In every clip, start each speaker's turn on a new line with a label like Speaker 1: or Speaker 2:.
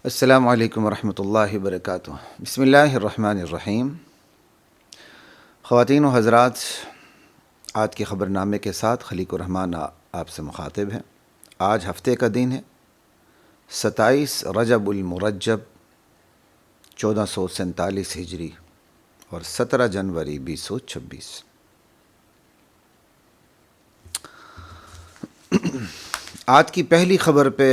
Speaker 1: السلام علیکم ورحمۃ اللہ وبرکاتہ۔ بسم اللہ الرحمن الرحیم۔ خواتین و حضرات، آج کے خبر نامے کے ساتھ خلیق الرحمن آپ سے مخاطب ہیں۔ آج ہفتے کا دن ہے 27 رجب المرجب 1447 ہجری اور 17 جنوری 2026۔ آج کی پہلی خبر پہ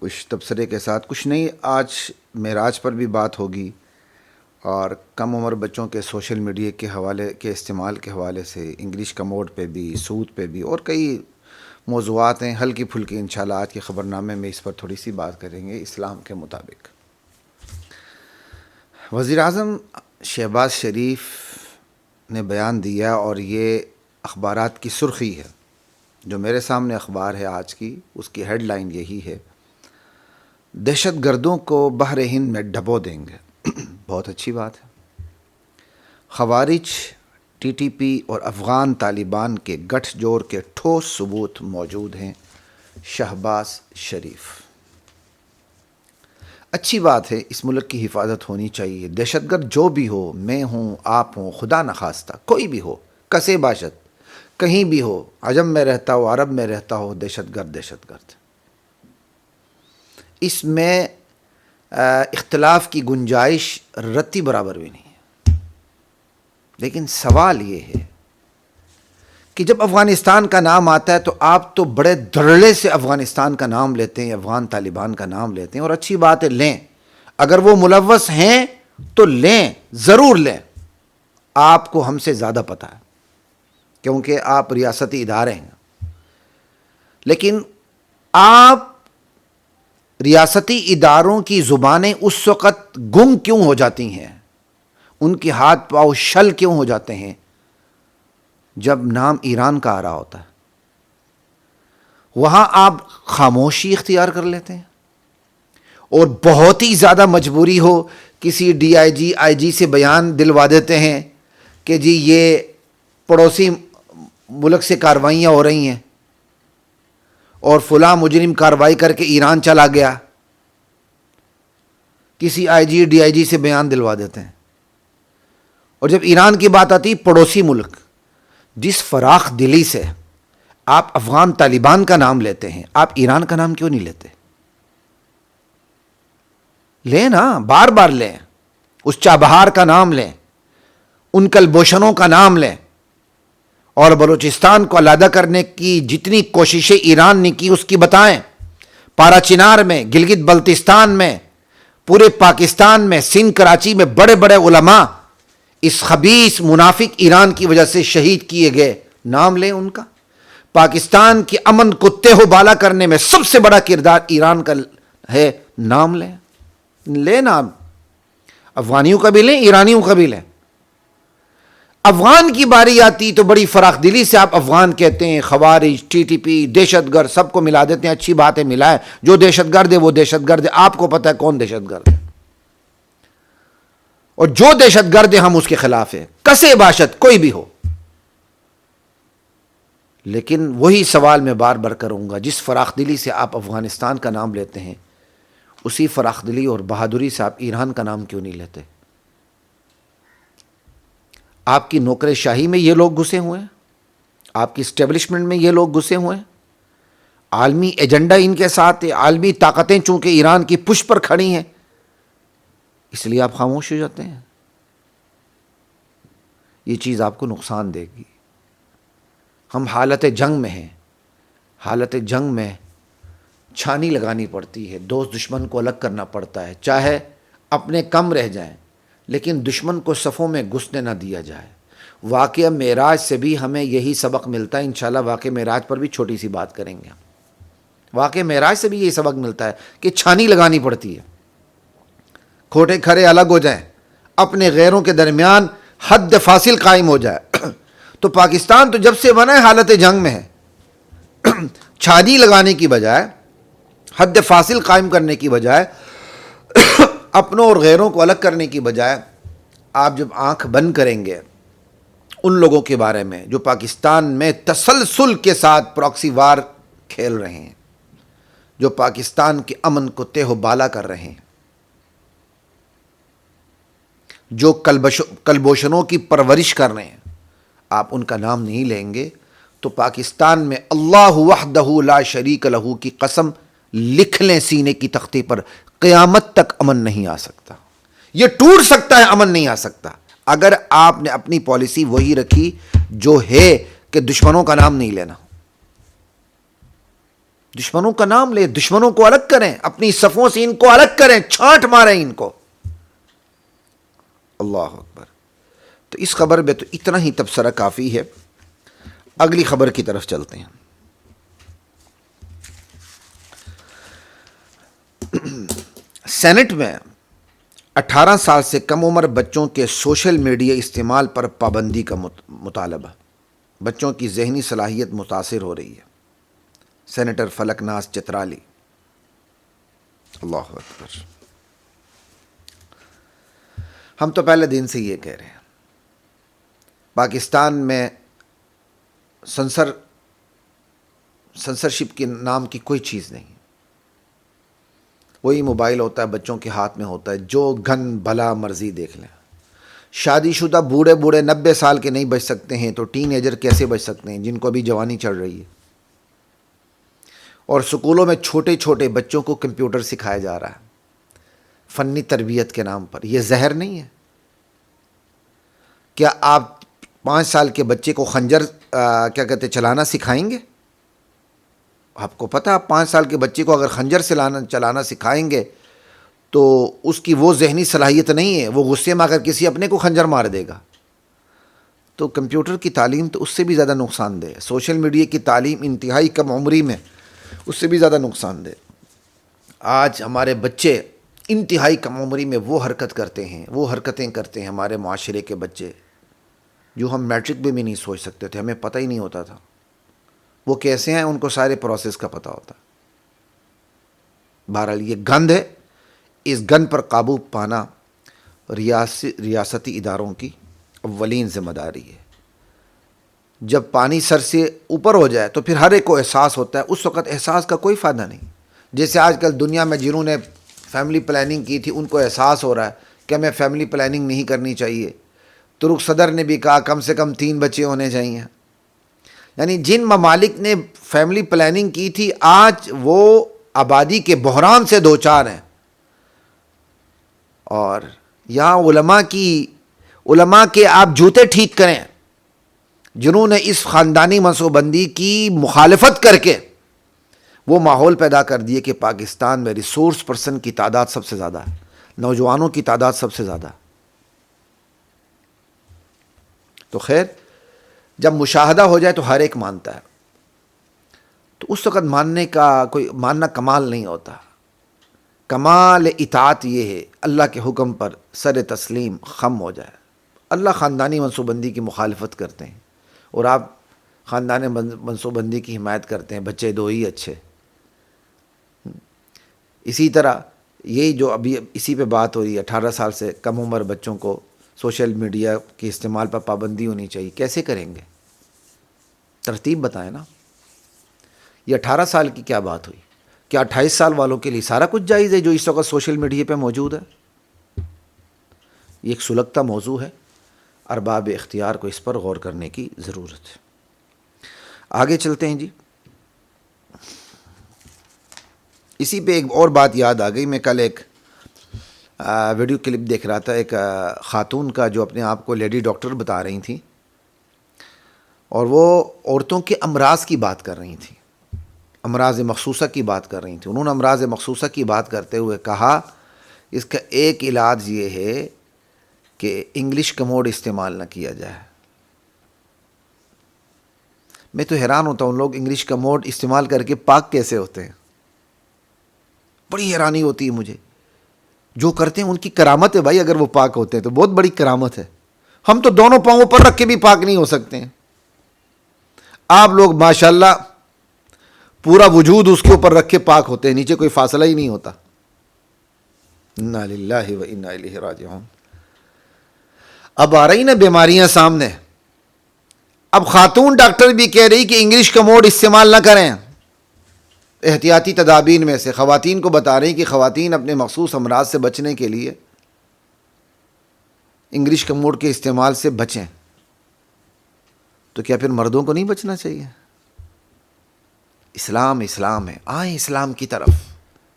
Speaker 1: کچھ تبصرے کے ساتھ کچھ نہیں، آج معراج پر بھی بات ہوگی اور کم عمر بچوں کے سوشل میڈیا کے حوالے کے استعمال کے حوالے سے انگلش کموڈ پہ بھی، سود پہ بھی اور کئی موضوعات ہیں ہلکی پھلکی۔ انشاءاللہ آج کے خبر نامے میں اس پر تھوڑی سی بات کریں گے۔ اسلام کے مطابق وزیر اعظم شہباز شریف نے بیان دیا اور یہ اخبارات کی سرخی ہے۔ جو میرے سامنے اخبار ہے آج کی، اس کی ہیڈ لائن یہی ہے: دہشت گردوں کو بحر ہند میں ڈبو دیں گے۔ بہت اچھی بات ہے۔ خوارج، ٹی ٹی پی اور افغان طالبان کے گٹھ جوڑ کے ٹھوس ثبوت موجود ہیں۔ شہباز شریف، اچھی بات ہے، اس ملک کی حفاظت ہونی چاہیے۔ دہشت گرد جو بھی ہو، میں ہوں، آپ ہوں، خدا نخواستہ کوئی بھی ہو، کسے باشد، کہیں بھی ہو، عجم میں رہتا ہو، عرب میں رہتا ہو، دہشت گرد۔ اس میں اختلاف کی گنجائش رتی برابر بھی نہیں ہے۔ لیکن سوال یہ ہے کہ جب افغانستان کا نام آتا ہے تو آپ تو بڑے دھڑلے سے افغانستان کا نام لیتے ہیں، افغان طالبان کا نام لیتے ہیں، اور اچھی بات ہے، لیں، اگر وہ ملوث ہیں تو لیں، ضرور لیں۔ آپ کو ہم سے زیادہ پتہ ہے کیونکہ آپ ریاستی ادارے ہیں، لیکن آپ ریاستی اداروں کی زبانیں اس وقت گم کیوں ہو جاتی ہیں، ان کے ہاتھ پاؤں شل کیوں ہو جاتے ہیں جب نام ایران کا آ رہا ہوتا ہے؟ وہاں آپ خاموشی اختیار کر لیتے ہیں، اور بہت ہی زیادہ مجبوری ہو کسی ڈی آئی جی، آئی جی سے بیان دلوا دیتے ہیں کہ جی یہ پڑوسی ملک سے کارروائیاں ہو رہی ہیں اور فلاں مجرم کارروائی کر کے ایران چلا گیا، کسی آئی جی، ڈی آئی جی سے بیان دلوا دیتے ہیں۔ اور جب ایران کی بات آتی، پڑوسی ملک، جس فراخ دلی سے آپ افغان طالبان کا نام لیتے ہیں، آپ ایران کا نام کیوں نہیں لیتے؟ لیں نا، بار بار لیں، اس چابہار کا نام لیں، ان کلبوشنوں کا نام لیں، اور بلوچستان کو علیحدہ کرنے کی جتنی کوششیں ایران نے کی اس کی بتائیں۔ پارا چنار میں، گلگت بلتستان میں، پورے پاکستان میں، سندھ کراچی میں بڑے بڑے علماء اس خبیث منافق ایران کی وجہ سے شہید کیے گئے، نام لیں ان کا۔ پاکستان کے امن کو تہو بالا کرنے میں سب سے بڑا کردار ایران کا ہے، نام لیں۔ لیں نا، افغانیوں کا بھی لیں، ایرانیوں کا بھی لیں۔ افغان کی باری آتی تو بڑی فراخ دلی سے آپ افغان کہتے ہیں، خوارج، ٹی ٹی پی، دہشت گرد، سب کو ملا دیتے ہیں۔ اچھی بات ہے، ملا ہے، جو دہشت گرد ہے وہ دہشت گرد ہے، آپ کو پتہ ہے کون دہشت گرد ہے، اور جو دہشت گرد ہے ہم اس کے خلاف ہیں، کسے باشد کوئی بھی ہو۔ لیکن وہی سوال میں بار بار کروں گا، جس فراخ دلی سے آپ افغانستان کا نام لیتے ہیں، اسی فراخ دلی اور بہادری سے آپ ایران کا نام کیوں نہیں لیتے؟ آپ کی نوکر شاہی میں یہ لوگ گھسے ہوئے ہیں، آپ کی اسٹیبلشمنٹ میں یہ لوگ گھسے ہوئے ہیں، عالمی ایجنڈا ان کے ساتھ ہے، عالمی طاقتیں چونکہ ایران کی پشت پر کھڑی ہیں، اس لیے آپ خاموش ہو جاتے ہیں۔ یہ چیز آپ کو نقصان دے گی۔ ہم حالت جنگ میں ہیں، حالت جنگ میں چھانی لگانی پڑتی ہے، دوست دشمن کو الگ کرنا پڑتا ہے، چاہے اپنے کم رہ جائیں لیکن دشمن کو صفوں میں گھسنے نہ دیا جائے۔ واقعہ معراج سے بھی ہمیں یہی سبق ملتا ہے۔ انشاءاللہ واقعہ معراج پر بھی چھوٹی سی بات کریں گے۔ واقعہ معراج سے بھی یہی سبق ملتا ہے کہ چھانی لگانی پڑتی ہے، کھوٹے کھرے الگ ہو جائیں، اپنے غیروں کے درمیان حد فاصل قائم ہو جائے۔ تو پاکستان تو جب سے بنا ہے حالت جنگ میں ہے۔ چھانی لگانے کی بجائے، حد فاصل قائم کرنے کی بجائے، اپنوں اور غیروں کو الگ کرنے کی بجائے، آپ جب آنکھ بند کریں گے ان لوگوں کے بارے میں جو پاکستان میں تسلسل کے ساتھ پراکسی وار کھیل رہے ہیں، جو پاکستان کے امن کو تہو بالا کر رہے ہیں، جو کلبوشنوں کی پرورش کر رہے ہیں، آپ ان کا نام نہیں لیں گے تو پاکستان میں اللہ وحدہ لا شریک لہ کی قسم لکھ لیں سینے کی تختی پر، قیامت تک امن نہیں آ سکتا. یہ ٹوٹ سکتا ہے، امن نہیں آ سکتا. اگر آپ نے اپنی پالیسی وہی رکھی جو ہے کہ دشمنوں کا نام نہیں لینا. دشمنوں کا نام لے، دشمنوں کو الگ کریں، اپنی صفوں سے ان کو الگ کریں، چھانٹ ماریں ان کو. اللہ اکبر. تو اس خبر میں تو اتنا ہی تبصرہ کافی ہے. اگلی خبر کی طرف چلتے ہیں. سینٹ میں 18 سال سے کم عمر بچوں کے سوشل میڈیا استعمال پر پابندی کا مطالبہ. بچوں کی ذہنی صلاحیت متاثر ہو رہی ہے. سینیٹر فلک ناز چترالی. اللہ اکبر. ہم تو پہلے دن سے یہ کہہ رہے ہیں پاکستان میں سنسرشپ کے نام کی کوئی چیز نہیں. وہی موبائل ہوتا ہے، بچوں کے ہاتھ میں ہوتا ہے، جو گن بھلا مرضی دیکھ لیں. شادی شدہ بوڑھے 90 سال کے نہیں بچ سکتے ہیں تو ٹین ایجر کیسے بچ سکتے ہیں جن کو ابھی جوانی چڑھ رہی ہے. اور سکولوں میں چھوٹے چھوٹے بچوں کو کمپیوٹر سکھایا جا رہا ہے فنی تربیت کے نام پر. یہ زہر نہیں ہے؟ کیا آپ 5 سال کے بچے کو خنجر چلانا سکھائیں گے؟ آپ کو پتہ، آپ 5 سال کے بچے کو اگر خنجر چلانا سکھائیں گے تو اس کی وہ ذہنی صلاحیت نہیں ہے، وہ غصے میں اگر کسی اپنے کو خنجر مار دے گا. تو کمپیوٹر کی تعلیم تو اس سے بھی زیادہ نقصان دہ ہے. سوشل میڈیا کی تعلیم انتہائی کم عمری میں اس سے بھی زیادہ نقصان دہ. آج ہمارے بچے انتہائی کم عمری میں وہ حرکتیں کرتے ہیں ہمارے معاشرے کے بچے جو ہم میٹرک میں بھی نہیں سوچ سکتے تھے، ہمیں پتہ ہی نہیں ہوتا تھا وہ کیسے ہیں. ان کو سارے پروسیس کا پتہ ہوتا. بہرحال یہ گند ہے. اس گند پر قابو پانا ریاستی اداروں کی اولین ذمہ داری ہے. جب پانی سر سے اوپر ہو جائے تو پھر ہر ایک کو احساس ہوتا ہے، اس وقت احساس کا کوئی فائدہ نہیں. جیسے آج کل دنیا میں جنہوں نے فیملی پلاننگ کی تھی ان کو احساس ہو رہا ہے کہ ہمیں فیملی پلاننگ نہیں کرنی چاہیے. ترک صدر نے بھی کہا کم سے کم 3 بچے ہونے چاہیے. یعنی جن ممالک نے فیملی پلاننگ کی تھی آج وہ آبادی کے بحران سے دوچار ہیں. اور یہاں علماء کے آپ جوتے ٹھیک کریں جنہوں نے اس خاندانی منصوبہ بندی کی مخالفت کر کے وہ ماحول پیدا کر دیے کہ پاکستان میں ریسورس پرسن کی تعداد سب سے زیادہ ہے، نوجوانوں کی تعداد سب سے زیادہ. تو خیر جب مشاہدہ ہو جائے تو ہر ایک مانتا ہے، تو اس وقت ماننا کمال نہیں ہوتا. کمال اطاعت یہ ہے اللہ کے حکم پر سر تسلیم خم ہو جائے. اللہ خاندانی منصوبہ بندی کی مخالفت کرتے ہیں اور آپ خاندانی منصوبہ بندی کی حمایت کرتے ہیں، بچے 2 ہی اچھے. اسی طرح یہی جو ابھی اسی پہ بات ہو رہی ہے 18 سال سے کم عمر بچوں کو سوشل میڈیا کے استعمال پر پابندی ہونی چاہیے. کیسے کریں گے؟ ترتیب بتائیں نا. یہ 18 سال کی کیا بات ہوئی؟ کیا 28 سال والوں کے لیے سارا کچھ جائز ہے جو اس وقت سوشل میڈیا پہ موجود ہے؟ یہ ایک سلگتا موضوع ہے. ارباب اختیار کو اس پر غور کرنے کی ضرورت ہے. آگے چلتے ہیں جی. اسی پہ ایک اور بات یاد آ گئی. میں کل ایک ویڈیو کلپ دیکھ رہا تھا ایک خاتون کا جو اپنے آپ کو لیڈی ڈاکٹر بتا رہی تھیں اور وہ عورتوں کے امراض کی بات کر رہی تھیں، امراض مخصوصہ کی بات کر رہی تھیں. انہوں نے امراض مخصوصہ کی بات کرتے ہوئے کہا اس کا ایک علاج یہ ہے کہ انگلش کموڈ استعمال نہ کیا جائے. میں تو حیران ہوتا ہوں لوگ انگلش کموڈ استعمال کر کے پاک کیسے ہوتے ہیں. بڑی حیرانی ہوتی ہے مجھے. جو کرتے ہیں ان کی کرامت ہے بھائی، اگر وہ پاک ہوتے ہیں تو بہت بڑی کرامت ہے. ہم تو دونوں پاؤں پر رکھ کے بھی پاک نہیں ہو سکتے ہیں. آپ لوگ ماشاءاللہ پورا وجود اس کے اوپر رکھ کے پاک ہوتے ہیں، نیچے کوئی فاصلہ ہی نہیں ہوتا. انا للہ و انا الیہ راجعون. اب آ رہی نا بیماریاں سامنے. اب خاتون ڈاکٹر بھی کہہ رہی کہ انگلش کموڈ استعمال نہ کریں. احتیاطی تدابیر میں سے خواتین کو بتا رہی کہ خواتین اپنے مخصوص امراض سے بچنے کے لیے انگلش کموڈ کے استعمال سے بچیں، تو کیا پھر مردوں کو نہیں بچنا چاہیے؟ اسلام اسلام ہے، آئیں اسلام کی طرف۔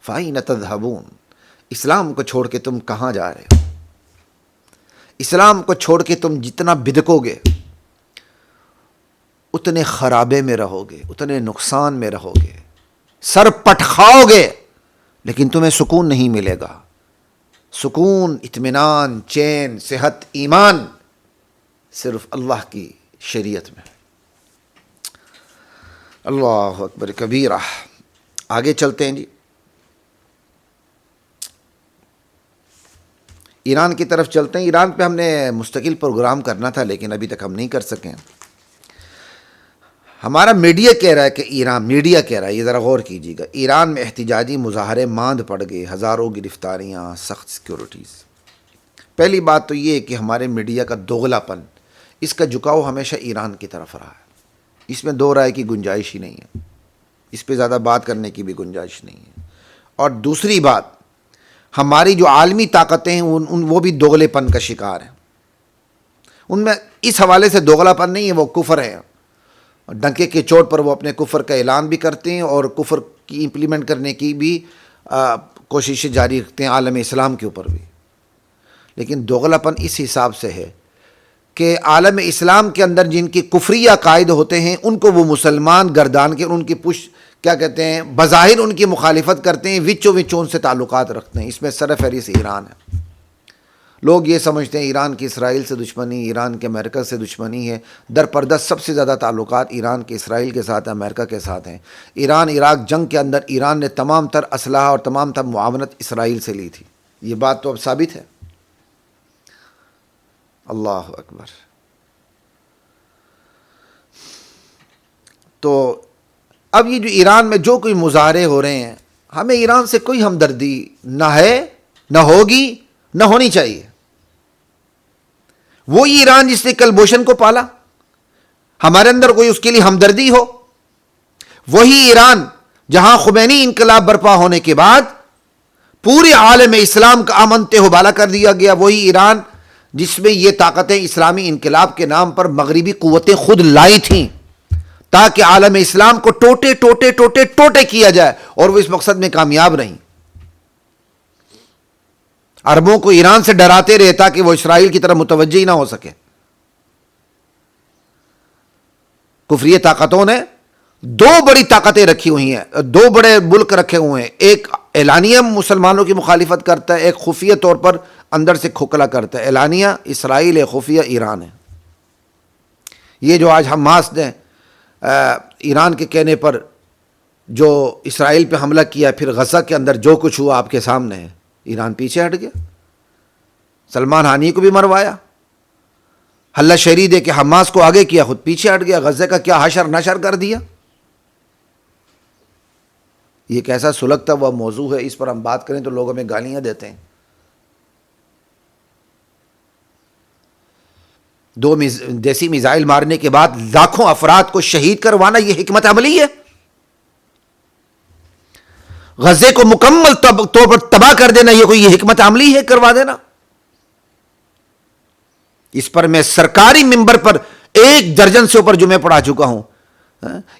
Speaker 1: فَأَيْنَ تَذْهَبُونَ، اسلام کو چھوڑ کے تم کہاں جا رہے ہو؟ اسلام کو چھوڑ کے تم جتنا بدکو گے اتنے خرابے میں رہو گے، اتنے نقصان میں رہو گے، سر پٹ کھاؤ گے، لیکن تمہیں سکون نہیں ملے گا۔ سکون، اطمینان، چین، صحت، ایمان صرف اللہ کی شریعت میں۔ اللہ اکبر کبیرہ۔ آگے چلتے ہیں جی، ایران کی طرف چلتے ہیں۔ ایران پہ ہم نے مستقل پروگرام کرنا تھا لیکن ابھی تک ہم نہیں کر سکے۔ ہمارا میڈیا کہہ رہا ہے کہ میڈیا کہہ رہا ہے، یہ ذرا غور کیجیے گا، ایران میں احتجاجی مظاہرے ماند پڑ گئے، ہزاروں گرفتاریاں، سخت سیکیورٹیز۔ پہلی بات تو یہ ہے کہ ہمارے میڈیا کا دوغلا پن، اس کا جھکاؤ ہمیشہ ایران کی طرف رہا ہے، اس میں دو رائے کی گنجائش ہی نہیں ہے، اس پہ زیادہ بات کرنے کی بھی گنجائش نہیں ہے۔ اور دوسری بات، ہماری جو عالمی طاقتیں ہیں وہ بھی دوغلے پن کا شکار ہیں، ان میں اس حوالے سے دوغلا پن نہیں ہے، وہ کفر ہے، ڈنکے کے چوٹ پر وہ اپنے کفر کا اعلان بھی کرتے ہیں اور کفر کی امپلیمنٹ کرنے کی بھی کوششیں جاری رکھتے ہیں عالم اسلام کے اوپر بھی۔ لیکن دوغلا پن اس حساب سے ہے کہ عالم اسلام کے اندر جن کی کفری عقائد ہوتے ہیں ان کو وہ مسلمان گردان کے ان کی کیا کہتے ہیں، بظاہر ان کی مخالفت کرتے ہیں، وچوں ان سے تعلقات رکھتے ہیں۔ اس میں سر فہرست ایران ہے۔ لوگ یہ سمجھتے ہیں ایران کی اسرائیل سے دشمنی، ایران کے امریکہ سے دشمنی ہے، در پردہ سب سے زیادہ تعلقات ایران کے اسرائیل کے ساتھ، امریکہ کے ساتھ ہیں۔ ایران عراق جنگ کے اندر ایران نے تمام تر اسلحہ اور تمام تر معاونت اسرائیل سے لی تھی، یہ بات تو اب ثابت ہے۔ اللہ اکبر۔ تو اب یہ جو ایران میں جو کوئی مظاہرے ہو رہے ہیں، ہمیں ایران سے کوئی ہمدردی نہ ہے، نہ ہوگی، نہ ہونی چاہیے۔ وہی ایران جس نے کلبھوشن کو پالا، ہمارے اندر کوئی اس کے لیے ہمدردی ہو؟ وہی ایران جہاں خمینی انقلاب برپا ہونے کے بعد پورے عالم اسلام کا امن تہوبالا کر دیا گیا، وہی ایران جس میں یہ طاقتیں اسلامی انقلاب کے نام پر مغربی قوتیں خود لائی تھیں تاکہ عالم اسلام کو ٹوٹے کیا جائے، اور وہ اس مقصد میں کامیاب نہیں۔ عربوں کو ایران سے ڈراتے رہے تاکہ وہ اسرائیل کی طرف متوجہ ہی نہ ہو سکے۔ کفری طاقتوں نے دو بڑی طاقتیں رکھی ہوئی ہیں، دو بڑے ملک رکھے ہوئے ہیں، ایک اعلانیہ مسلمانوں کی مخالفت کرتا ہے، ایک خفیہ طور پر اندر سے کھوکھلا کرتا ہے۔ اعلانیہ اسرائیل ہے، خفیہ ایران ہے۔ یہ جو آج حماس نے ایران کے کہنے پر جو اسرائیل پہ حملہ کیا، پھر غزہ کے اندر جو کچھ ہوا آپ کے سامنے ہے، ایران پیچھے ہٹ گیا، سلمان ہانی کو بھی مروایا، حلہ شہری دے کے حماس کو آگے کیا، خود پیچھے ہٹ گیا، غزہ کا کیا حشر نشر کر دیا۔ یہ کیسا سلگتا ہوا موضوع ہے، اس پر ہم بات کریں تو لوگ ہمیں گالیاں دیتے ہیں۔ دو دیسی میزائل مارنے کے بعد لاکھوں افراد کو شہید کروانا، یہ حکمت عملی ہے؟ غزے کو مکمل طور پر تباہ کر دینا، یہ کوئی حکمت عملی ہے کروا دینا؟ اس پر میں سرکاری منبر پر 1 درجن سے اوپر جمعے پڑھا چکا ہوں۔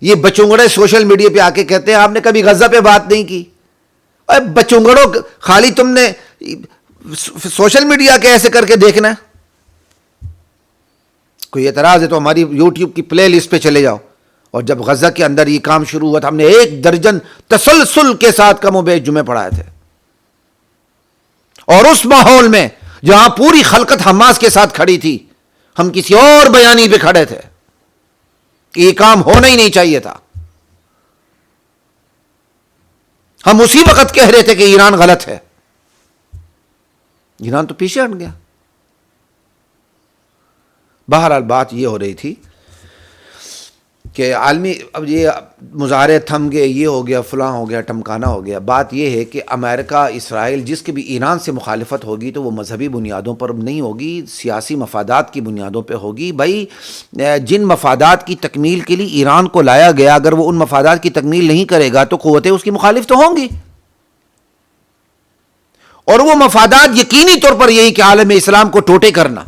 Speaker 1: یہ بچونگڑے سوشل میڈیا پہ آ کے کہتے ہیں آپ نے کبھی غزہ پہ بات نہیں کی۔ اے بچونگڑوں، خالی تم نے سوشل میڈیا کے ایسے کر کے دیکھنا ہے؟ کوئی اعتراض ہے تو ہماری یوٹیوب کی پلے لسٹ پہ چلے جاؤ، اور جب غزہ کے اندر یہ کام شروع ہوا تھا ہم نے 1 درجن تسلسل کے ساتھ کم و بیش جمعے پڑھائے تھے، اور اس ماحول میں جہاں پوری خلقت حماس کے ساتھ کھڑی تھی، ہم کسی اور بیانی پہ کھڑے تھے کہ یہ کام ہونا ہی نہیں چاہیے تھا۔ ہم اسی وقت کہہ رہے تھے کہ ایران غلط ہے، ایران تو پیچھے ہٹ گیا۔ بہرحال بات یہ ہو رہی تھی کہ عالمی اب یہ مظاہرے تھم گئے، یہ ہو گیا، فلاں ہو گیا، ٹمکانا ہو گیا۔ بات یہ ہے کہ امریکہ، اسرائیل جس کی بھی ایران سے مخالفت ہوگی تو وہ مذہبی بنیادوں پر نہیں ہوگی، سیاسی مفادات کی بنیادوں پہ ہوگی۔ بھائی جن مفادات کی تکمیل کے لیے ایران کو لایا گیا، اگر وہ ان مفادات کی تکمیل نہیں کرے گا تو قوتیں اس کی مخالف تو ہوں گی، اور وہ مفادات یقینی طور پر یہی کہ عالم اسلام کو ٹوٹے کرنا.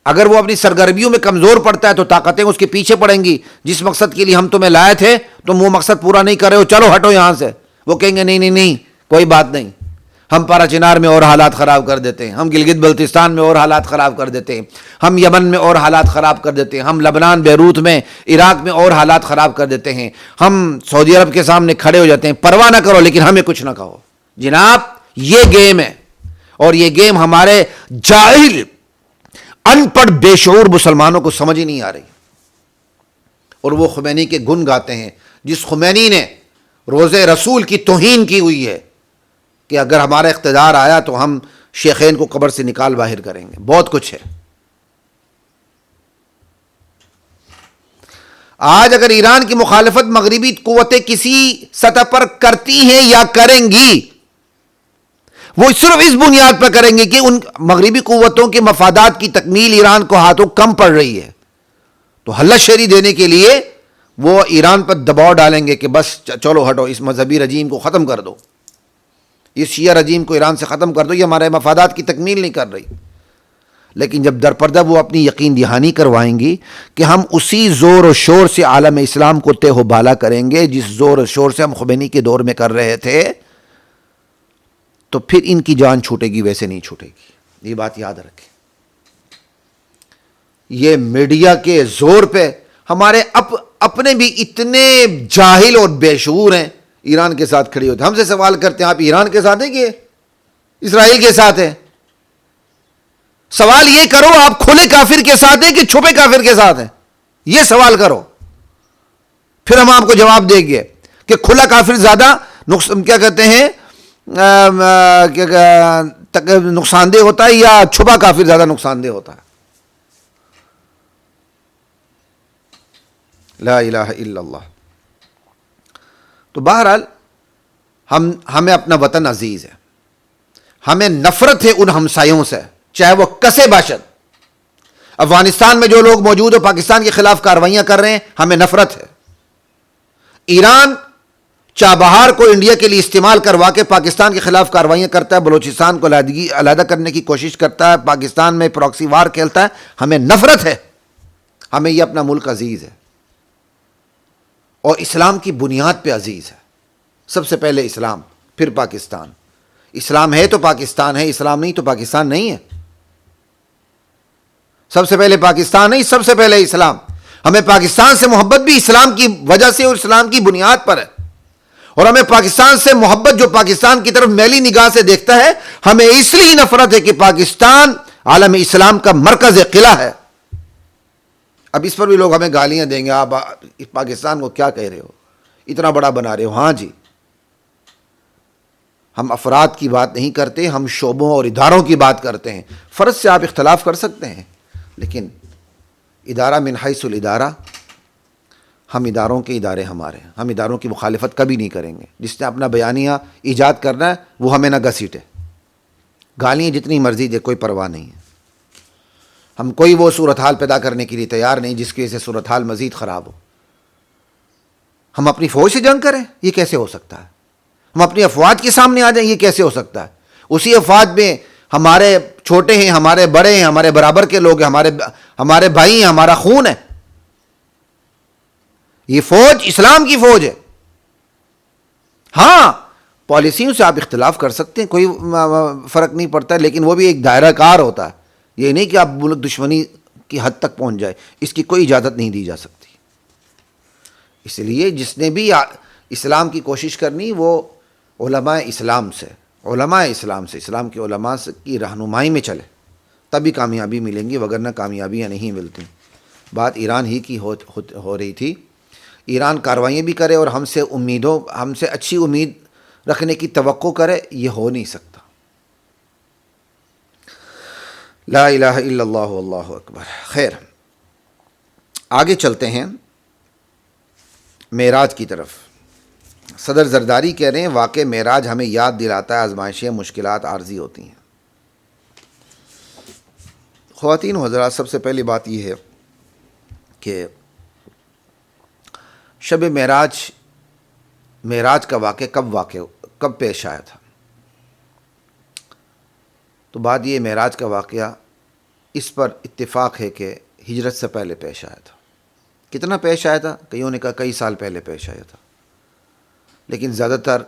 Speaker 1: اگر وہ اپنی سرگرمیوں میں کمزور پڑتا ہے تو طاقتیں اس کے پیچھے پڑیں گی. جس مقصد کے لیے ہم تمہیں لائے تھے تم وہ مقصد پورا نہیں کر رہے ہو, چلو ہٹو یہاں سے. وہ کہیں گے نہیں نہیں نہیں کوئی بات نہیں, ہم پارا چنار میں اور حالات خراب کر دیتے ہیں, ہم گلگت بلتستان میں اور حالات خراب کر دیتے ہیں, ہم یمن میں اور حالات خراب کر دیتے ہیں, ہم لبنان بیروت میں عراق میں اور حالات خراب کر دیتے ہیں, ہم سعودی عرب کے سامنے کھڑے ہو جاتے ہیں. پرواہ نہ کرو لیکن ہمیں کچھ نہ کہو. جناب یہ گیم ہے, اور یہ گیم ہمارے جاہل ان پڑھ بے شعور مسلمانوں کو سمجھ ہی نہیں آ رہی. اور وہ خمینی کے گن گاتے ہیں, جس خمینی نے روزے رسول کی توہین کی ہوئی ہے کہ اگر ہمارا اقتدار آیا تو ہم شیخین کو قبر سے نکال باہر کریں گے. بہت کچھ ہے. آج اگر ایران کی مخالفت مغربی قوتیں کسی سطح پر کرتی ہیں یا کریں گی, وہ صرف اس بنیاد پر کریں گے کہ ان مغربی قوتوں کے مفادات کی تکمیل ایران کو ہاتھوں کم پڑ رہی ہے. تو حلت شہری دینے کے لیے وہ ایران پر دباؤ ڈالیں گے کہ بس چلو ہٹو, اس مذہبی رجیم کو ختم کر دو, اس شیعہ رجیم کو ایران سے ختم کر دو, یہ ہمارے مفادات کی تکمیل نہیں کر رہی. لیکن جب در پردہ وہ اپنی یقین دہانی کروائیں گی کہ ہم اسی زور و شور سے عالم اسلام کو تہ و بالا کریں گے جس زور و شور سے ہم خمینی کے دور میں کر رہے تھے, تو پھر ان کی جان چھوٹے گی, ویسے نہیں چھوٹے گی. یہ بات یاد رکھیں. یہ میڈیا کے زور پہ ہمارے اپنے بھی اتنے جاہل اور بے شعور ہیں, ایران کے ساتھ کھڑے ہوتے ہیں, ہم سے سوال کرتے ہیں آپ ایران کے ساتھ ہیں کہ اسرائیل کے ساتھ ہیں؟ سوال یہ کرو آپ کھلے کافر کے ساتھ ہیں کہ چھپے کافر کے ساتھ ہیں, یہ سوال کرو, پھر ہم آپ کو جواب دیں گے کہ کھلا کافر زیادہ کیا کہتے ہیں نقصان دہ ہوتا ہے یا چھپا کافر زیادہ نقصان دہ ہوتا ہے. لا الہ الا اللہ. تو بہرحال ہمیں اپنا وطن عزیز ہے, ہمیں نفرت ہے ان ہمسایوں سے چاہے وہ کسے باشد. افغانستان میں جو لوگ موجود ہیں پاکستان کے خلاف کارروائیاں کر رہے ہیں, ہمیں نفرت ہے. ایران چابہار کو انڈیا کے لیے استعمال کروا کے پاکستان کے خلاف کارروائیاں کرتا ہے, بلوچستان کو علیحدہ کرنے کی کوشش کرتا ہے, پاکستان میں پراکسی وار کھیلتا ہے. ہمیں نفرت ہے. ہمیں یہ اپنا ملک عزیز ہے اور اسلام کی بنیاد پہ عزیز ہے. سب سے پہلے اسلام, پھر پاکستان. اسلام ہے تو پاکستان ہے, اسلام نہیں تو پاکستان نہیں ہے. سب سے پہلے پاکستان نہیں, سب سے پہلے اسلام. ہمیں پاکستان سے محبت بھی اسلام کی وجہ سے اور اسلام کی بنیاد پر ہے. اور ہمیں پاکستان سے محبت جو پاکستان کی طرف میلی نگاہ سے دیکھتا ہے, ہمیں اس لیے نفرت ہے کہ پاکستان عالم اسلام کا مرکز قلعہ ہے. اب اس پر بھی لوگ ہمیں گالیاں دیں گے, آپ پاکستان کو کیا کہہ رہے ہو, اتنا بڑا بنا رہے ہو. ہاں جی, ہم افراد کی بات نہیں کرتے, ہم شعبوں اور اداروں کی بات کرتے ہیں. فرض سے آپ اختلاف کر سکتے ہیں, لیکن ادارہ من حیث الادارہ, ہم اداروں کے ادارے ہمارے, ہم اداروں کی مخالفت کبھی نہیں کریں گے. جس نے اپنا بیانیہ ایجاد کرنا ہے وہ ہمیں نہ گھسیٹے, گالیاں جتنی مرضی دے, کوئی پرواہ نہیں ہے. ہم کوئی وہ صورتحال پیدا کرنے کے لیے تیار نہیں جس کی وجہ سے صورتحال مزید خراب ہو. ہم اپنی فوج سے جنگ کریں, یہ کیسے ہو سکتا ہے؟ ہم اپنی افواج کے سامنے آ جائیں, یہ کیسے ہو سکتا ہے؟ اسی افواج میں ہمارے چھوٹے ہیں, ہمارے بڑے ہیں, ہمارے برابر کے لوگ ہیں, ہمارے بھائی ہیں, ہمارا خون ہے. یہ فوج اسلام کی فوج ہے. ہاں پالیسیوں سے آپ اختلاف کر سکتے ہیں, کوئی فرق نہیں پڑتا, لیکن وہ بھی ایک دائرہ کار ہوتا ہے. یہ نہیں کہ آپ ملک دشمنی کی حد تک پہنچ جائے, اس کی کوئی اجازت نہیں دی جا سکتی. اس لیے جس نے بھی اسلام کی کوشش کرنی وہ علماء اسلام سے, اسلام کے علماء کی رہنمائی میں چلے, تبھی کامیابی ملیں گی, وگرنہ کامیابیاں نہیں ملتی. بات ایران ہی کی ہو رہی تھی. ایران کارروائیاں بھی کرے اور ہم سے اچھی امید رکھنے کی توقع کرے, یہ ہو نہیں سکتا. لا الہ الا اللہ واللہ اکبر. خیر, آگے چلتے ہیں معراج کی طرف. صدر زرداری کہہ رہے ہیں واقع معراج ہمیں یاد دلاتا ہے آزمائشیں, مشکلات عارضی ہوتی ہیں. خواتین و حضرات, سب سے پہلی بات یہ ہے کہ شب معراج کا واقعہ کب پیش آیا تھا؟ تو بات یہ معراج کا واقعہ اس پر اتفاق ہے کہ ہجرت سے پہلے پیش آیا تھا۔ کتنا پیش آیا تھا؟ کئیوں نے کہا کئی سال پہلے پیش آیا تھا، لیکن زیادہ تر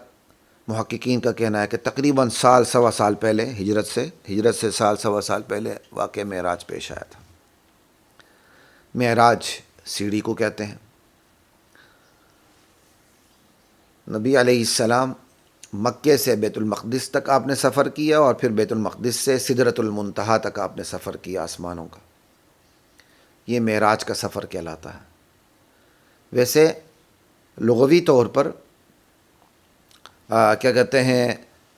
Speaker 1: محققین کا کہنا ہے کہ تقریباً سال سوا سال پہلے ہجرت سے سال سوا سال پہلے واقع معراج پیش آیا تھا۔ معراج سیڑھی کو کہتے ہیں۔ نبی علیہ السلام مکے سے بیت المقدس تک آپ نے سفر کیا، اور پھر بیت المقدس سے سدرۃ المنتہا تک آپ نے سفر کیا آسمانوں کا۔ یہ معراج کا سفر کہلاتا ہے۔ ویسے لغوی طور پر کیا کہتے ہیں،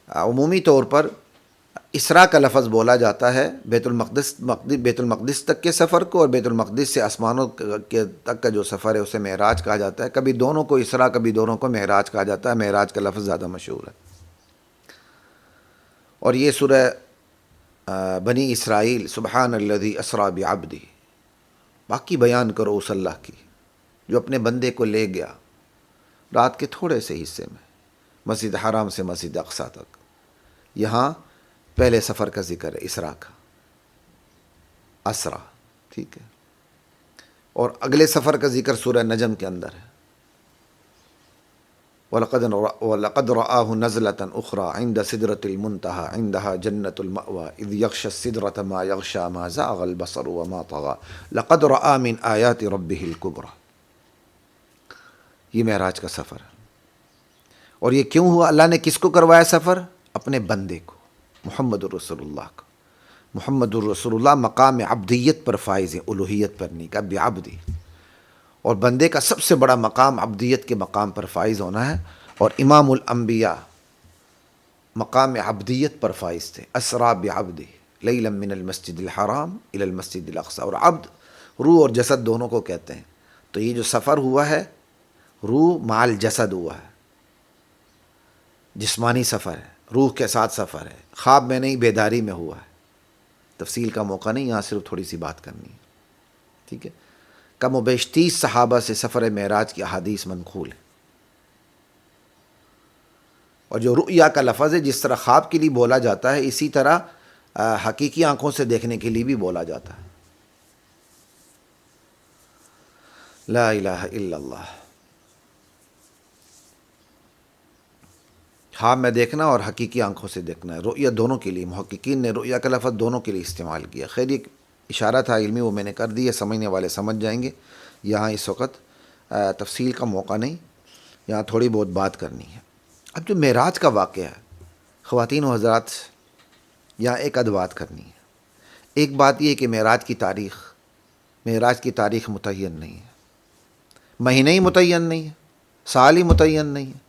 Speaker 1: عمومی طور پر اسراء کا لفظ بولا جاتا ہے بیت المقدس تک کے سفر کو، اور بیت المقدس سے آسمانوں کے تک کا جو سفر ہے اسے معراج کہا جاتا ہے۔ کبھی دونوں کو اسراء، کبھی دونوں کو معراج کہا جاتا ہے۔ معراج کا لفظ زیادہ مشہور ہے، اور یہ سورہ بنی اسرائیل سبحان الذی اسریٰ بعبدہ، باقی بیان کرو اس اللہ کی جو اپنے بندے کو لے گیا رات کے تھوڑے سے حصے میں مسجد حرام سے مسجد اقصیٰ تک۔ یہاں پہلے سفر کا ذکر ہے، اسراء کا، اسرا، ٹھیک ہے، اور اگلے سفر کا ذکر سورہ نجم کے اندر ہے۔ وَلَقَدْ رَآهُ نَزْلَةً أُخْرَى عِنْدَ سِدْرَةِ الْمُنْتَهَى عِنْدَهَا جَنَّةُ الْمَأْوَى إِذْ يَغْشَى السِّدْرَةَ مَا يَغْشَى مَا زَاغَ الْبَصَرُ وَمَا طَغَى لَقَدْ رَآ مِنْ آيَاتِ رَبِّهِ الْكُبْرَى۔ یہ معراج کا سفر ہے، اور یہ کیوں ہوا؟ اللہ نے کس کو کروایا سفر؟ اپنے بندے کو، محمد الرسول اللہ کو۔ محمد الرسول اللہ مقام عبدیت پر فائز ہے، الوہیت پر نہیں، کہ بعبدی، اور بندے کا سب سے بڑا مقام عبدیت کے مقام پر فائز ہونا ہے، اور امام الانبیاء مقام عبدیت پر فائز تھے۔ اسریٰ بعبدہ لیلا من المسجد الحرام الی المسجد الاقصی، اور عبد روح اور جسد دونوں کو کہتے ہیں۔ تو یہ جو سفر ہوا ہے روح مع الجسد ہوا ہے، جسمانی سفر ہے، روح کے ساتھ سفر ہے، خواب میں نہیں بیداری میں ہوا ہے۔ تفصیل کا موقع نہیں، یہاں صرف تھوڑی سی بات کرنی ہے، ٹھیک ہے۔ کم و بیش 30 صحابہ سے سفر معراج کی احادیث منقول ہے، اور جو رؤیا کا لفظ ہے جس طرح خواب کے لیے بولا جاتا ہے، اسی طرح حقیقی آنکھوں سے دیکھنے کے لیے بھی بولا جاتا ہے۔ لا الہ الا اللہ۔ خواب میں دیکھنا اور حقیقی آنکھوں سے دیکھنا ہے، رؤیا دونوں کے لیے۔ محققین نے رؤیا کا لفظ دونوں کے لیے استعمال کیا۔ خیر ایک اشارہ تھا علمی، وہ میں نے کر دی ہے، سمجھنے والے سمجھ جائیں گے۔ یہاں اس وقت تفصیل کا موقع نہیں، یہاں تھوڑی بہت بات کرنی ہے۔ اب جو معراج کا واقعہ ہے خواتین و حضرات، یہاں ایک ادھ بات کرنی ہے۔ ایک بات یہ ہے کہ معراج کی تاریخ متعین نہیں ہے، مہینہ ہی متعین نہیں ہے، سال ہی متعین نہیں ہے۔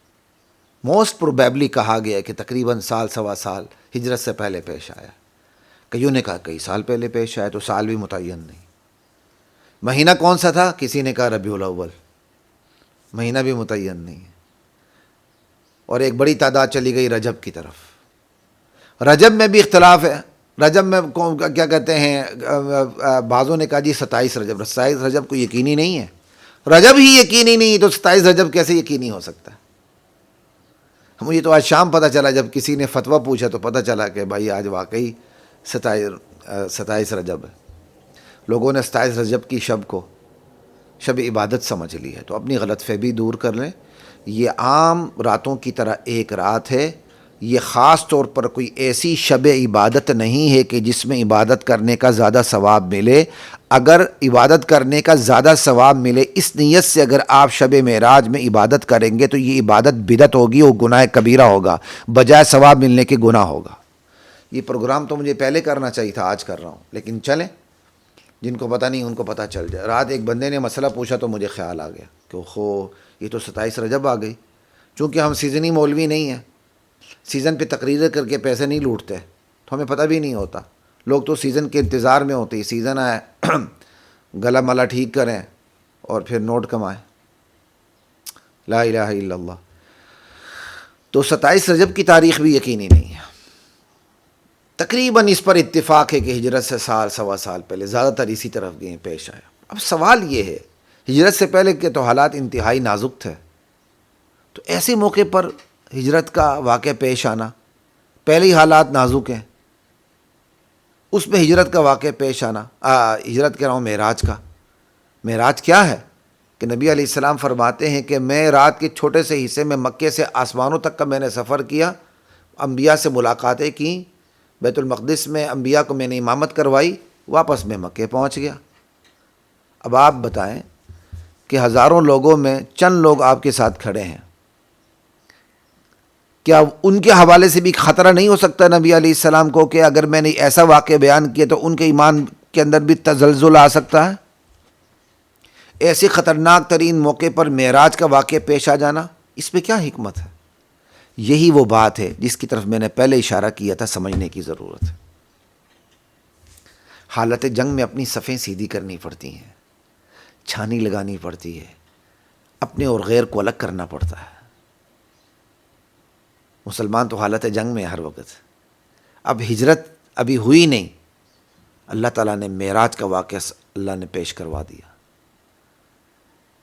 Speaker 1: موسٹ پروبیبلی کہا گیا ہے کہ تقریباً سال سوا سال ہجرت سے پہلے پیش آیا۔ کئیوں نے کہا کئی سال پہلے پیش آیا، تو سال بھی متعین نہیں۔ مہینہ کون سا تھا؟ کسی نے کہا ربیع الاول، مہینہ بھی متعین نہیں ہے۔ اور ایک بڑی تعداد چلی گئی رجب کی طرف۔ رجب میں بھی اختلاف ہے، رجب میں کیا کہتے ہیں، بعضوں نے کہا جی 27 رجب، 27 رجب کو یقینی نہیں ہے، رجب ہی یقینی نہیں تو 27 رجب کیسے یقینی ہو سکتا ہے؟ مجھے تو آج شام پتہ چلا، جب کسی نے فتویٰ پوچھا تو پتہ چلا کہ بھائی آج واقعی 27 رجب ہے۔ لوگوں نے 27 رجب کی شب کو شب عبادت سمجھ لی ہے، تو اپنی غلط فہمی دور کر لیں۔ یہ عام راتوں کی طرح ایک رات ہے، یہ خاص طور پر کوئی ایسی شب عبادت نہیں ہے کہ جس میں عبادت کرنے کا زیادہ ثواب ملے۔ اگر عبادت کرنے کا زیادہ ثواب ملے اس نیت سے اگر آپ شب معراج میں عبادت کریں گے تو یہ عبادت بدعت ہوگی، وہ گناہ کبیرہ ہوگا، بجائے ثواب ملنے کے گناہ ہوگا۔ یہ پروگرام تو مجھے پہلے کرنا چاہیے تھا، آج کر رہا ہوں، لیکن چلیں، جن کو پتہ نہیں ان کو پتہ چل جائے۔ رات ایک بندے نے مسئلہ پوچھا تو مجھے خیال آ گیا کہ یہ تو 27 رجب آ گئی۔ چونکہ ہم سیزنی مولوی نہیں ہیں، سیزن پہ تقریریں کر کے پیسے نہیں لوٹتے، تو ہمیں پتہ بھی نہیں ہوتا۔ لوگ تو سیزن کے انتظار میں ہوتے ہیں، سیزن آئے گلا ملا ٹھیک کریں اور پھر نوٹ کمائیں۔ لا الہ الا اللہ۔ تو 27 رجب کی تاریخ بھی یقینی نہیں ہے۔ تقریباً اس پر اتفاق ہے کہ ہجرت سے سال سوا سال پہلے، زیادہ تر اسی طرف گئے پیش آیا۔ اب سوال یہ ہے، ہجرت سے پہلے کے تو حالات انتہائی نازک تھے، تو ایسے موقع پر ہجرت کا واقعہ پیش آنا، پہلے ہی حالات نازک ہیں، اس میں ہجرت کا واقعہ پیش آنا، ہجرت کہہ رہا ہوں معراج کا۔ معراج کیا ہے کہ نبی علیہ السلام فرماتے ہیں کہ میں رات کے چھوٹے سے حصے میں مکے سے آسمانوں تک کا میں نے سفر کیا، انبیاء سے ملاقاتیں کیں، بیت المقدس میں انبیاء کو میں نے امامت کروائی، واپس میں مکے پہنچ گیا۔ اب آپ بتائیں کہ ہزاروں لوگوں میں چند لوگ آپ کے ساتھ کھڑے ہیں، کیا ان کے حوالے سے بھی خطرہ نہیں ہو سکتا نبی علیہ السلام کو کہ اگر میں نے ایسا واقعہ بیان کیا تو ان کے ایمان کے اندر بھی تزلزل آ سکتا ہے؟ ایسے خطرناک ترین موقع پر معراج کا واقعہ پیش آ جانا، اس پہ کیا حکمت ہے؟ یہی وہ بات ہے جس کی طرف میں نے پہلے اشارہ کیا تھا، سمجھنے کی ضرورت ہے۔ حالت جنگ میں اپنی صفیں سیدھی کرنی پڑتی ہیں، چھانی لگانی پڑتی ہے، اپنے اور غیر کو الگ کرنا پڑتا ہے۔ مسلمان تو حالت جنگ میں ہر وقت۔ اب ہجرت ابھی ہوئی نہیں، اللہ تعالیٰ نے معراج کا واقعہ اللہ نے پیش کروا دیا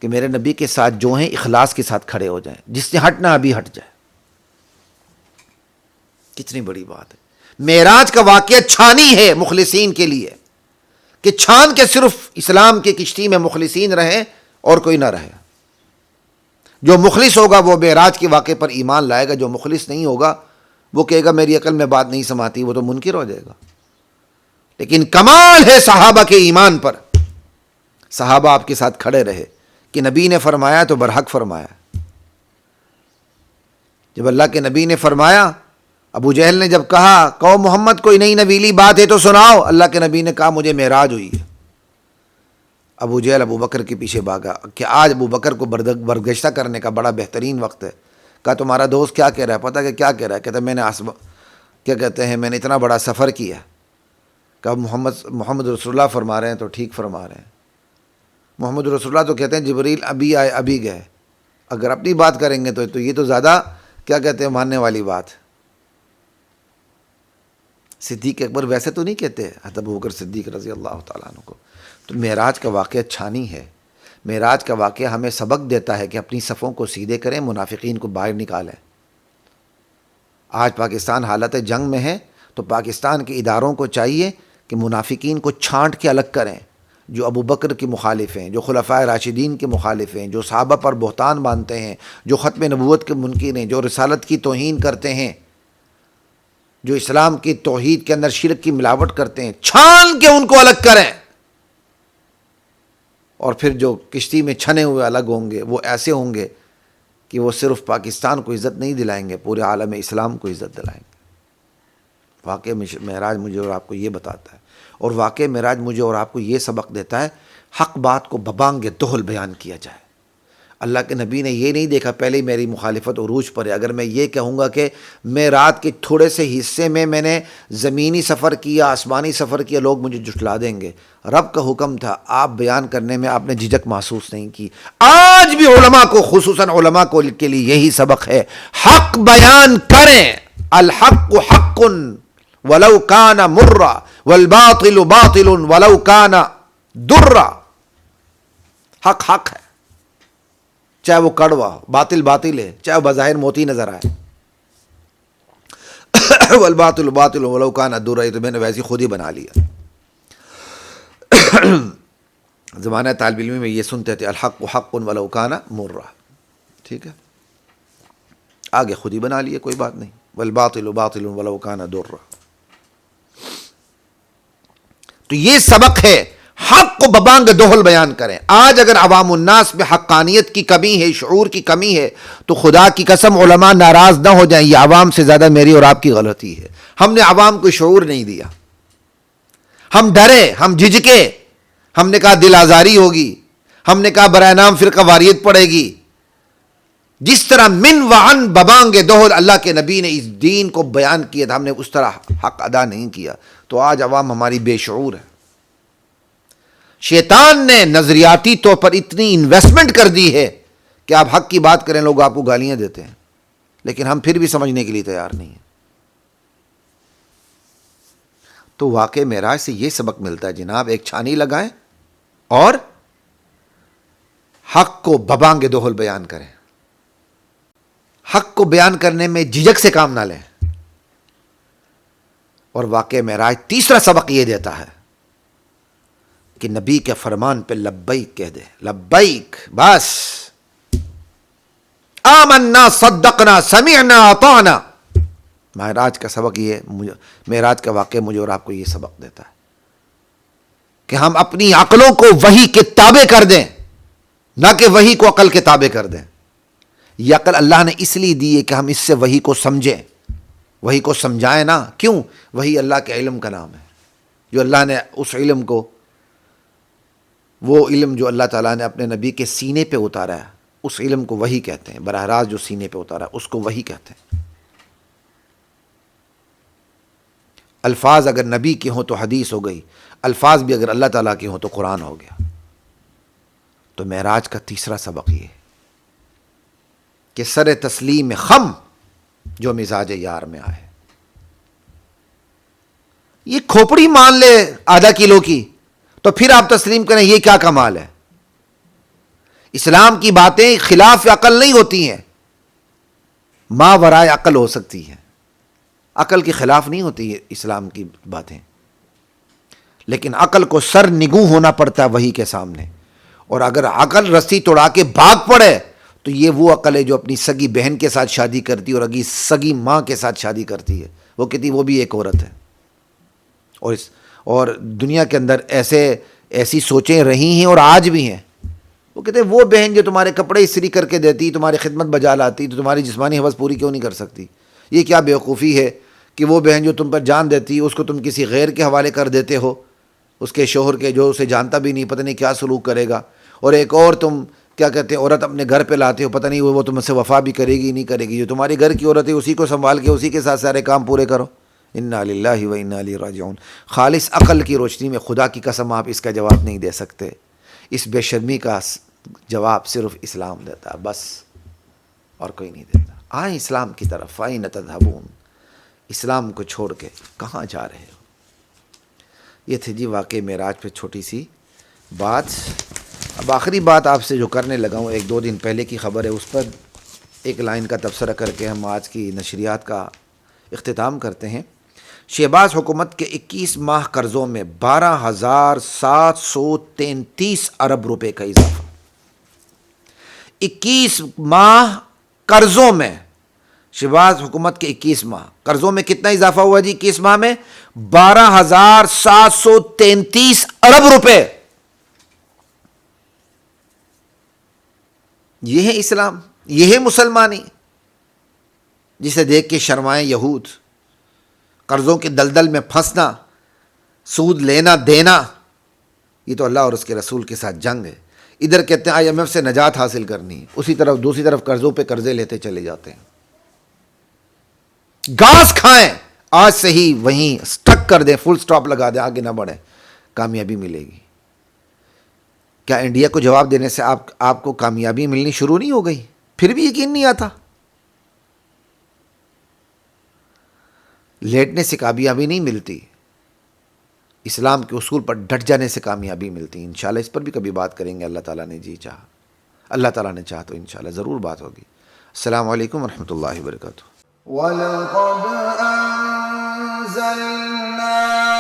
Speaker 1: کہ میرے نبی کے ساتھ جو ہیں اخلاص کے ساتھ کھڑے ہو جائیں، جس نے ہٹنا ابھی ہٹ جائے۔ کتنی بڑی بات ہے۔ معراج کا واقعہ چھانی ہے مخلصین کے لیے، کہ چھان کے صرف اسلام کی کشتی میں مخلصین رہیں اور کوئی نہ رہے۔ جو مخلص ہوگا وہ معراج کے واقعے پر ایمان لائے گا، جو مخلص نہیں ہوگا وہ کہے گا میری عقل میں بات نہیں سماتی، وہ تو منکر ہو جائے گا۔ لیکن کمال ہے صحابہ کے ایمان پر، صحابہ آپ کے ساتھ کھڑے رہے کہ نبی نے فرمایا تو برحق فرمایا۔ جب اللہ کے نبی نے فرمایا، ابو جہل نے جب کہا کہو محمد کوئی نئی نویلی بات ہے تو سناؤ، اللہ کے نبی نے کہا مجھے معراج ہوئی ہے۔ ابو جہل ابو بکر کے پیچھے بھاگا کہ آج ابو بکر کو برگشتہ کرنے کا بڑا بہترین وقت ہے۔ کہا تمہارا دوست کیا کہہ رہا ہے؟ پتہ کہ کیا کہہ رہا ہے؟ کہتا میں نے اتنا بڑا سفر کیا۔ کہا محمد رسول اللہ فرما رہے ہیں تو ٹھیک فرما رہے ہیں۔ محمد رسول اللہ تو کہتے ہیں جبریل ابھی آئے ابھی گئے۔ اگر اپنی بات کریں گے تو یہ تو زیادہ کیا کہتے ہیں ماننے والی بات۔ صدیق اکبر ویسے تو نہیں کہتے حضرت ابوبکر صدیق رضی اللہ تعالیٰ عنہ کو۔ تو معراج کا واقعہ چھانی ہے۔ معراج کا واقعہ ہمیں سبق دیتا ہے کہ اپنی صفوں کو سیدھے کریں، منافقین کو باہر نکالیں۔ آج پاکستان حالت جنگ میں ہے تو پاکستان کے اداروں کو چاہیے کہ منافقین کو چھانٹ کے الگ کریں، جو ابو بکر کے مخالف ہیں، جو خلفائے راشدین کے مخالف ہیں، جو صحابہ پر بہتان باندھتے ہیں، جو ختم نبوت کے منکر ہیں، جو رسالت کی توہین کرتے ہیں، جو اسلام کی توحید کے اندر شرک کی ملاوٹ کرتے ہیں، چھان کے ان کو الگ کریں۔ اور پھر جو کشتی میں چھنے ہوئے الگ ہوں گے وہ ایسے ہوں گے کہ وہ صرف پاکستان کو عزت نہیں دلائیں گے، پورے عالم اسلام کو عزت دلائیں گے۔ واقعہ معراج مجھے اور آپ کو یہ بتاتا ہے، اور واقعہ معراج مجھے اور آپ کو یہ سبق دیتا ہے، حق بات کو ببانگ دہل بیان کیا جائے۔ اللہ کے نبی نے یہ نہیں دیکھا پہلے ہی میری مخالفت عروج پر ہے، اگر میں یہ کہوں گا کہ میں رات کے تھوڑے سے حصے میں نے زمینی سفر کیا، آسمانی سفر کیا، لوگ مجھے جھٹلا دیں گے۔ رب کا حکم تھا، آپ بیان کرنے میں آپ نے جھجک محسوس نہیں کی۔ آج بھی علماء کو، خصوصاً علماء کو کے لیے یہی سبق ہے، حق بیان کریں۔ الحق حق ولو کان مرا والباطل باطل ولو کان درا۔ حق حق ہے چاہے وہ کڑوا ہو، باطل باطل ہے چاہے وہ بظاہر موتی نظر آئے۔ والباطل باطل ولو کان درا، یہ تو میں نے ویسے خود ہی بنا لیا۔ زمانہ طالب علمی میں یہ سنتے تھے الحق حق ولو کان مرا، ٹھیک ہے، آگے خود ہی بنا لیے، کوئی بات نہیں۔ والباطل باطل ولو کان درا۔ تو یہ سبق ہے، حق کو ببانگ دہل بیان کریں۔ آج اگر عوام الناس میں حقانیت کی کمی ہے، شعور کی کمی ہے، تو خدا کی قسم علماء ناراض نہ ہو جائیں، یہ عوام سے زیادہ میری اور آپ کی غلطی ہے۔ ہم نے عوام کو شعور نہیں دیا، ہم ڈرے، ہم جھجکے، ہم نے کہا دل آزاری ہوگی، ہم نے کہا برائے نام فرقہ واریت پڑے گی۔ جس طرح من وعن ببانگ دہل اللہ کے نبی نے اس دین کو بیان کیا تھا، ہم نے اس طرح حق ادا نہیں کیا، تو آج عوام ہماری بے شعور ہے۔ شیطان نے نظریاتی طور پر اتنی انویسٹمنٹ کر دی ہے کہ آپ حق کی بات کریں لوگ آپ کو گالیاں دیتے ہیں، لیکن ہم پھر بھی سمجھنے کے لیے تیار نہیں ہیں۔ تو واقع معراج سے یہ سبق ملتا ہے جناب، ایک چھانی لگائیں اور حق کو ببانگ دہل بیان کریں۔ حق کو بیان کرنے میں جھجک سے کام نہ لیں۔ اور واقعہ معراج تیسرا سبق یہ دیتا ہے کہ نبی کے فرمان پہ لبیک کہہ دے، لبیک بس، آمنا صدقنا سمعنا اطعنا۔ معراج کا سبق یہ، معراج کا واقعہ مجھے اور آپ کو یہ سبق دیتا ہے کہ ہم اپنی عقلوں کو وحی کے تابع کر دیں، نہ کہ وحی کو عقل کے تابع کر دیں۔ یہ عقل اللہ نے اس لیے دی ہے کہ ہم اس سے وحی کو سمجھیں، وحی کو سمجھائیں نا۔ کیوں؟ وحی اللہ کے علم کا نام ہے، جو اللہ نے اس علم کو، وہ علم جو اللہ تعالیٰ نے اپنے نبی کے سینے پہ اتارا ہے، اس علم کو وحی کہتے ہیں۔ براہ راست جو سینے پہ اتارا ہے اس کو وحی کہتے ہیں۔ الفاظ اگر نبی کے ہوں تو حدیث ہو گئی، الفاظ بھی اگر اللہ تعالیٰ کے ہوں تو قرآن ہو گیا۔ تو معراج کا تیسرا سبق یہ کہ سر تسلیم خم جو مزاج یار میں آئے، یہ کھوپڑی مان لے آدھا کلو کی تو پھر آپ تسلیم کریں، یہ کیا کمال ہے؟ اسلام کی باتیں خلاف عقل نہیں ہوتی ہیں، ما ورائے عقل ہو سکتی ہے، عقل کے خلاف نہیں ہوتی ہے اسلام کی باتیں، لیکن عقل کو سر نگوں ہونا پڑتا ہے وحی کے سامنے۔ اور اگر عقل رسی توڑا کے بھاگ پڑے تو یہ وہ عقل ہے جو اپنی سگی بہن کے ساتھ شادی کرتی ہے اور اگی سگی ماں کے ساتھ شادی کرتی ہے، وہ کہتی وہ بھی ایک عورت ہے۔ اور دنیا کے اندر ایسی سوچیں رہی ہیں اور آج بھی ہیں۔ وہ کہتے ہیں وہ بہن جو تمہارے کپڑے استری کر کے دیتی، تمہاری خدمت بجا لاتی، تو تمہاری جسمانی حوث پوری کیوں نہیں کر سکتی؟ یہ کیا بیوقوفی ہے کہ وہ بہن جو تم پر جان دیتی اس کو تم کسی غیر کے حوالے کر دیتے ہو، اس کے شوہر کے، جو اسے جانتا بھی نہیں، پتہ نہیں کیا سلوک کرے گا، اور ایک اور تم کیا کہتے ہیں عورت اپنے گھر پہ لاتے ہو، پتہ نہیں وہ تم سے وفا بھی کرے گی نہیں کرے گی۔ جو تمہاری گھر کی عورت ہے اسی کو سنبھال کے اسی کے ساتھ سارے کام پورے کرو۔ انا للہ و انا الیہ راجعون۔ خالص عقل کی روشنی میں خدا کی قسم آپ اس کا جواب نہیں دے سکتے۔ اس بے شرمی کا جواب صرف اسلام دیتا ہے، بس، اور کوئی نہیں دیتا۔ آئیں اسلام کی طرف، آئین تذہبون، اسلام کو چھوڑ کے کہاں جا رہے ہو؟ یہ تھی جی واقع معراج پہ چھوٹی سی بات۔ اب آخری بات آپ سے جو کرنے لگا ہوں، 1-2 دن پہلے کی خبر ہے، اس پر ایک لائن کا تبصرہ کر کے ہم آج کی نشریات کا اختتام کرتے ہیں۔ شہباز حکومت کے 21 ماہ قرضوں میں 12,733 ارب روپے کا اضافہ۔ 21 ماہ قرضوں میں، شہباز حکومت کے 21 ماہ قرضوں میں کتنا اضافہ ہوا جی؟ 21 ماہ میں 12,733 ارب روپے۔ یہ ہے اسلام، یہ ہے مسلمانی، جسے دیکھ کے شرمائیں یہود۔ قرضوں کے دلدل میں پھنسنا، سود لینا دینا، یہ تو اللہ اور اس کے رسول کے ساتھ جنگ ہے۔ ادھر کہتے ہیں IMF سے نجات حاصل کرنی ہے، دوسری طرف قرضوں پہ قرضے لیتے چلے جاتے ہیں۔ گھاس کھائیں، آج سے ہی وہیں سٹک کر دیں، فل سٹاپ لگا دیں، آگے نہ بڑھیں، کامیابی ملے گی۔ کیا انڈیا کو جواب دینے سے آپ کو کامیابی ملنی شروع نہیں ہو گئی؟ پھر بھی یقین نہیں آتا؟ لیٹنے سے کامیابی نہیں ملتی، اسلام کے اصول پر ڈٹ جانے سے کامیابی ملتی۔ انشاءاللہ اس پر بھی کبھی بات کریں گے، اللہ تعالیٰ نے جی چاہا، اللہ تعالیٰ نے چاہا تو انشاءاللہ ضرور بات ہوگی۔ السلام علیکم ورحمۃ اللہ وبرکاتہ۔
Speaker 2: وَلَقَدْ أَنزَلْنَا